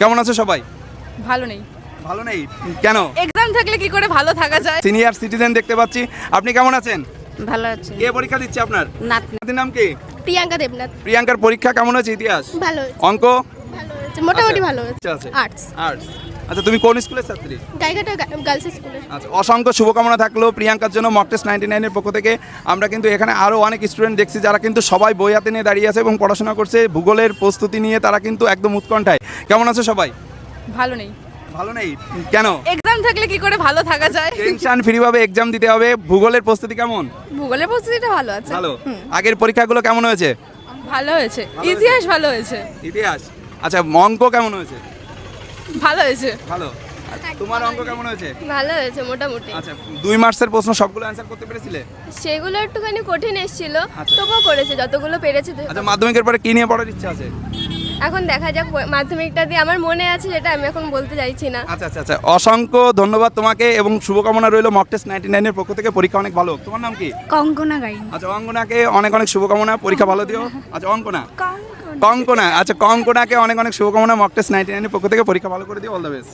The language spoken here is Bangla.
কেমন আছো সবাই? ভালো নেই। ভালো নেই কেন? এক্সাম থাকলে কি করে ভালো থাকা যায়? সিনিয়র সিটিজেন দেখতে পাচ্ছি। আপনি কেমন আছেন? ভালো আছে। কে পরীক্ষা দিচ্ছে আপনার? নাতনি। আপনার নাম কি? প্রিয়াঙ্কা দেবনাথ। প্রিয়াঙ্কার পরীক্ষা কেমন হয়েছে? ইতিহাস, ভালো হয়েছে। অঙ্ক? ভালো হয়েছে, মোটামুটি আচ্ছা, ভালো হয়েছে। আচ্ছা, আচ্ছা। আর্টস। আর্টস। আচ্ছা, তুমি কোন স্কুলের ছাত্রী? গাইঘাটা গার্লস স্কুলে। আচ্ছা, অসংখ্য শুভকামনা থাকলো প্রিয়াঙ্কার জন্য। মক টেস্ট 99 এর পক্ষ থেকে আমরা কিন্তু এখানে আরও অনেক স্টুডেন্ট দেখছি যারা কিন্তু সবাই বই হাতে নিয়ে দাঁড়িয়ে আছে এবং পড়াশোনা করছে। ভূগোলের প্রস্তুতি নিয়ে তারা কিন্তু একদম উৎকণ্ঠায়। কেমন আছো সবাই? ভালো নেই। ভালো নেই কেন? এক্সাম থাকলে কি করে ভালো থাকা যায়? টেনশন ফ্রি ভাবে এক্সাম দিতে হবে। ভূগোলের প্রস্তুতি কেমন? ভূগোলের প্রস্তুতিটা ভালো আছে। ভালো। আগের পরীক্ষাগুলো কেমন হয়েছে? ভালো হয়েছে। ইতিহাস ভালো হয়েছে। ইতিহাস। আচ্ছা, অঙ্ক কেমন হয়েছে? ভালো হয়েছে। ভালো। আর তোমার অঙ্ক কেমন হয়েছে? ভালো হয়েছে মোটামুটি। আচ্ছা, 2 মার্কসের প্রশ্ন সবগুলো অ্যান্সার করতে পেরেছিলে? সেগুলো একটুখানি কঠিন এসেছিল, আচ্ছা। তবুও করেছে যতগুলো পেরেছে। আচ্ছা, মাধ্যমিকের পরে কি নিয়ে পড়ার ইচ্ছা আছে? এখন দেখা যাক, মাধ্যমিকটা দিয়ে আমার মনে আছে যেটা আমি এখন বলতে চাইছি না। আচ্ছা আচ্ছা আচ্ছা, অসংখ্য ধন্যবাদ তোমাকে এবং শুভকামনা রইল মক টেস্ট 99 এর পক্ষ থেকে। পরীক্ষা অনেক ভালো হোক। তোমার নাম কি? কঙ্কনা গাইন। আচ্ছা, অঙ্কনাকে অনেক অনেক শুভকামনা, পরীক্ষা ভালো দিও। আচ্ছা, কঙ্কনা। আচ্ছা, কঙ্কনাকে অনেক অনেক শুভকামনা, মক টেস্ট 99 এর পক্ষ থেকে পরীক্ষা ভালো করে দিও। All the best.